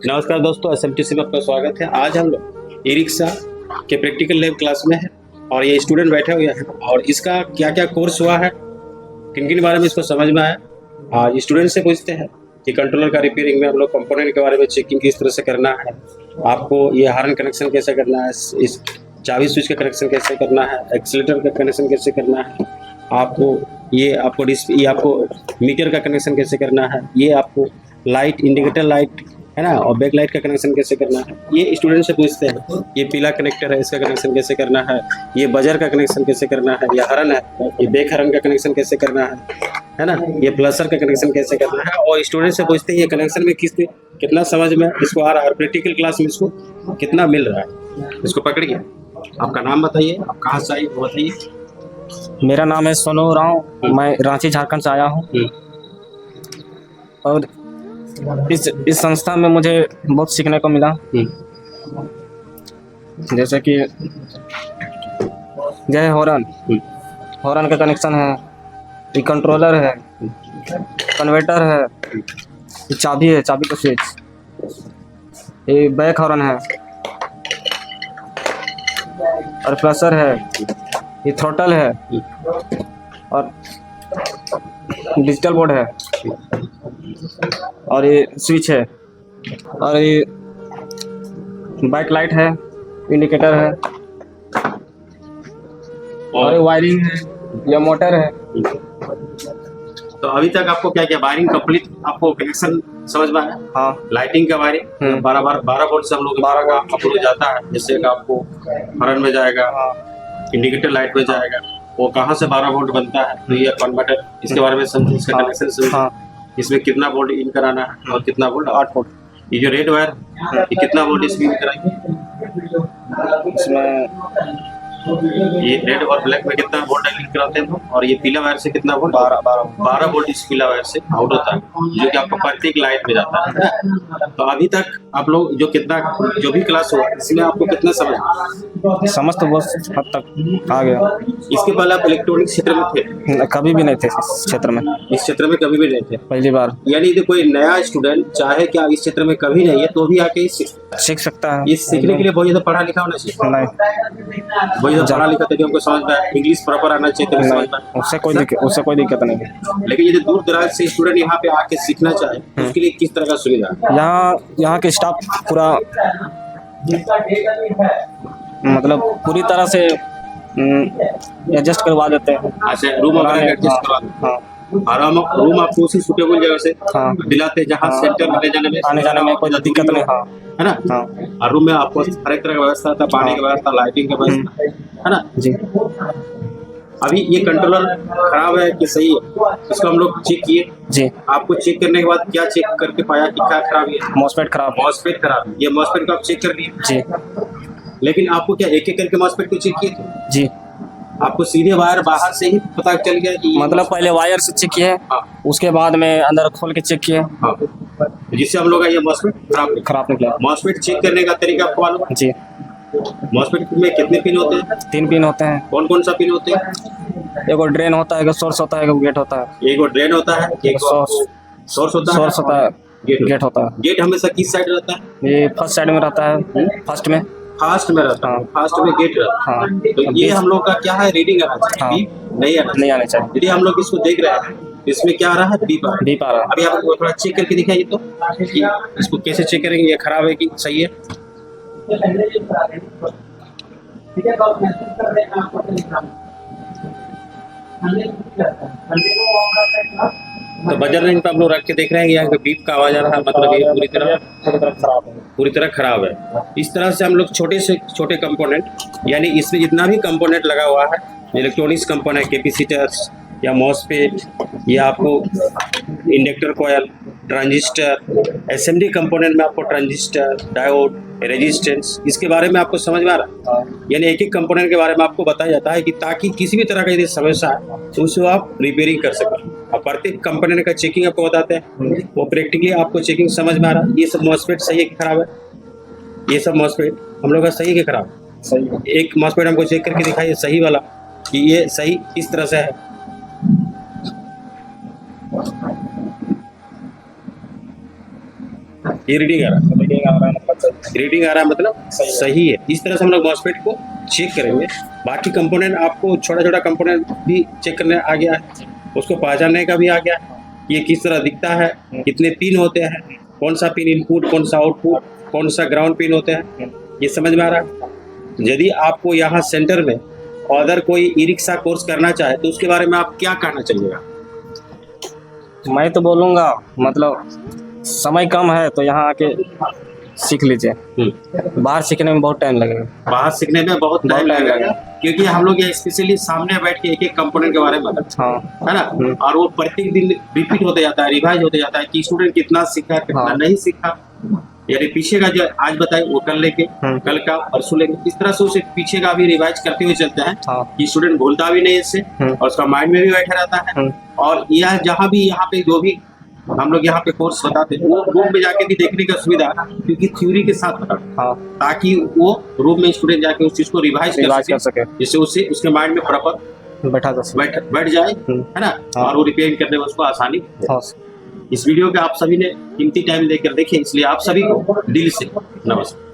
नमस्कार दोस्तों, एसएमटीसी में आपका स्वागत है। आज हम लोग ई रिक्शा के प्रैक्टिकल लैब क्लास में है और ये स्टूडेंट बैठे हुए हैं और इसका क्या क्या कोर्स हुआ है, किन किन बारे में इसको समझ में आया। आज स्टूडेंट से पूछते हैं कि कंट्रोलर का रिपेयरिंग में हम लोग कंपोनेंट के बारे में चेकिंग किस तरह से करना है, आपको ये हार्न कनेक्शन कैसे करना है, इस चाबी स्विच का कनेक्शन कैसे करना है, एक्सीलेटर का कनेक्शन कैसे करना है, आपको मीटर का कनेक्शन कैसे करना है, ये आपको लाइट इंडिकेटर लाइट है ना और बैक लाइट का कनेक्शन कैसे करना है, ये स्टूडेंट से पूछते हैं। ये पीला कनेक्टर है, इसका कनेक्शन कैसे करना है, ये बजर का कनेक्शन कैसे करना है, ये हरन है, ये बैक हरन का कनेक्शन कैसे करना है ना, ये प्लसर का कनेक्शन कैसे करना है। और स्टूडेंट से पूछते हैं ये कनेक्शन में कितना समझ में इसको आ रहा है, प्रैक्टिकल क्लास में इसको कितना मिल रहा है। इसको पकड़िए, आपका नाम बताइए, आप कहाँ से आइए वो बताइए। मेरा नाम है सोनू राव, मैं रांची झारखंड से आया हूँ और इस संस्था में मुझे बहुत सीखने को मिला। जैसे कि जय हॉर्न का कनेक्शन है, ये कंट्रोलर है, कन्वर्टर है, ये चाबी है, चाबी का स्विच, ये बैक हॉर्न है और प्लसर है, ये थ्रोटल है और डिजिटल बोर्ड है और ये स्विच है और ये बैक लाइट है, इंडिकेटर है और ये वायरिंग है, ये मोटर है। तो अभी तक आपको क्या क्या वायरिंग कंप्लीट आपको कनेक्शन समझ में आया? हाँ, लाइटिंग का वायरिंग 12 वोल्ट से हम लोग 12 का अप्रोच जाता है, जैसे कि आपको हॉर्न में जाएगा, इंडिकेटर लाइट में जाएगा, वो कहाँ से 12 वोल्ट बनता है, तो ये कन्वर्टर, इसके बारे में समझिए, इसका कनेक्शन समझिए, इसमें कितना वोल्ट इन कराना है और कितना वोल्ट 8 वोल्ट। ये जो रेड वायर ये कितना वोल्ट इसमें इन कराएंगे, इसमें ये रेड और ब्लैक में कितना वोल्ट इन कराते हैं, और ये पीला वायर से कितना वोल्ट 12 वोल्ट इस पीला वायर से आउट होता है, जो कि आपको प्रत्येक लाइट में जाता है। तो अभी तक आप लोग जो भी क्लास हुआ इसमें आपको कितना समझ तो बहुत हद तक आ गया। इसके पहले आप इलेक्ट्रॉनिक क्षेत्र में थे? कभी भी नहीं थे इस क्षेत्र में। इस क्षेत्र में कभी भी नहीं थे, पहली बार। यानी यदि कोई नया स्टूडेंट चाहे क्या इस क्षेत्र में कभी नहीं है तो भी आके सीख सकता है। ये सीखने के लिए बहुत ज्यादा पढ़ा लिखा होना चाहिए। नहीं, बहुत ज्यादा पढ़ा लिखा तभी हमको समझ में आए, इंग्लिश प्रॉपर आना चाहिए तभी समझ में आए। उससे कोई दिक्कत नहीं है। लेकिन यदि दूर दराज से स्टूडेंट यहाँ पे आके सीखना चाहे तो उसके लिए किस तरह का सुविधा है? यहाँ के स्टाफ पूरा मतलब पूरी तरह से एडजस्ट करवा देते हैं। अच्छा, रूम वगैरह एडजस्ट करवा देते हैं और रूम आपको उसी सुटेबल जगह से दिलाते हैं जहाँ सेंटर में आने जाने में कोई दिक्कत नहीं है ना। और रूम में आपको हर एक तरह का व्यवस्था था, पानी की व्यवस्था, लाइटिंग का व्यवस्था है ना जी। अभी ये कंट्रोलर खराब है कि सही है, इसको हम लोग चेक किए जी। आपको चेक करने के बाद क्या चेक करके पाया कि क्या खराब है? मॉसफेट खराब है। ये मॉसफेट को आप चेक कर लिए जी। लेकिन आपको क्या एक एक करके मॉसफेट को चेक किए थे? जी। आपको सीधे वायर बाहर से ही पता चल गया कि मतलब पहले वायर से चेक किए, उसके बाद में अंदर खोल के चेक किए, जिससे हम लोग का ये मॉसफेट खराब निकला। मॉसफेट चेक करने का तरीका आपको मालूम है? जी। मॉसफेट में कितने पिन होते हैं? 3 पिन होते हैं। कौन कौन सा पिन होते हैं? एगो ड्रेन होता है, एगो सोर्स होता है, एगो गेट होता है। एगो ड्रेन होता है, एक सोर्स होता है, गेट होता है। गेट हमेशा किस साइड रहता है? ये फर्स्ट साइड में रहता है, फर्स्ट में रहता है। फास्ट में गेट रहता है। तो ये हम लोग का क्या है, रीडिंग आना चाहिए, नहीं आना चाहिए। यदि हम लोग इसको देख रहे हैं इसमें क्या आ रहा है, बीप आ रहा है। अभी आप थोड़ा चेक करके दिखाइए तो कि इसको कैसे चेक करेंगे, ये खराब है कि सही है। तो बजर रेंज पे आप लोग रख के देख रहे हैं कि यहाँ पे बीप का आवाज आ रहा है, मतलब ये पूरी तरह खराब है। इस तरह से हम लोग छोटे से छोटे कंपोनेंट, यानी इसमें जितना भी कंपोनेंट लगा हुआ है, इलेक्ट्रॉनिक्स कंपोनेंट, कैपेसिटर्स या मॉसफेट या आपको inductor coil, transistor, SMD component में आपको ट्रांजिस्टर, डायोड, रेजिस्टेंस, इसके बारे में आपको समझ में आ रहा है। यानी एक एक कंपोनेंट के बारे में आपको बताया जाता है कि ताकि किसी भी तरह का यदि समस्या है तो उसको आप रिपेयरिंग कर सकें। और प्रत्येक कंपोनेंट का चेकिंग आपको बताते हैं, वो प्रैक्टिकली आपको चेकिंग समझ में आ रहा है। ये सब मॉसफेट सही है कि खराब है? ये सब मॉसफेट हम लोग का सही है कि खराब? सही। एक मॉसफेट हमको चेक करके दिखाइए सही वाला कि ये सही इस तरह से है। ये रीडिंग आ रहा है, रीडिंग आ रहा है मतलब सही है। इस तरह से हम लोग मॉसफेट को चेक करेंगे। बाकी कंपोनेंट आपको छोटा छोटा कंपोनेंट भी चेक करने आ गया है, उसको पहचानने का भी आ गया है, ये किस तरह दिखता है, कितने पिन होते हैं, कौन सा पिन इनपुट, कौन सा आउटपुट, कौन सा ग्राउंड पिन होते हैं, ये समझ में आ रहा है। यदि आपको यहाँ सेंटर में अदर कोई ई रिक्शा कोर्स करना चाहे तो उसके बारे में आप क्या कहना चाहिएगा? मैं तो बोलूँगा मतलब समय कम है तो यहाँ आके सीख लीजिए। बाहर सीखने में बहुत टाइम लगेगा। बाहर सीखने में बहुत टाइम बहुत time लगेगा, क्योंकि हम लोग ये स्पेशली सामने बैठ के एक एक कंपोनेंट के बारे में बताते हाँ हैं, है ना। और वो प्रत्येक दिन रिपीट होते जाता है, रिवाइज होते जाता है कि स्टूडेंट कितना सीखा, कितना हाँ। नहीं सीखा। यानी पीछे का जो आज बताए वो कल लेके, कल का परसों लेके, इस तरह से उसे पीछे का भी रिवाइज करते हुए चलते हैं हाँ कि स्टूडेंट भूलता भी नहीं इससे और उसका माइंड में भी बैठा रहता है। और यह जहाँ भी यहाँ पे जो भी हम लोग यहाँ पे कोर्स बताते हैं वो रूम में जाके भी देखने का सुविधा, क्योंकि थ्योरी के साथ बताते हैं, हाँ ताकि वो रूम में स्टूडेंट जाके उस चीज को रिवाइज रिवाइज कर कर सके, सके, जिससे उससे उसके माइंड में प्रॉपर बैठा कर सके। बैठ जाए, है ना। हाँ। और वो रिपेयर करने में उसको आसानी हो। हाँ इस वीडियो के आप सभी ने कीमती टाइम देकर देखे, इसलिए आप सभी को दिल से नमस्कार।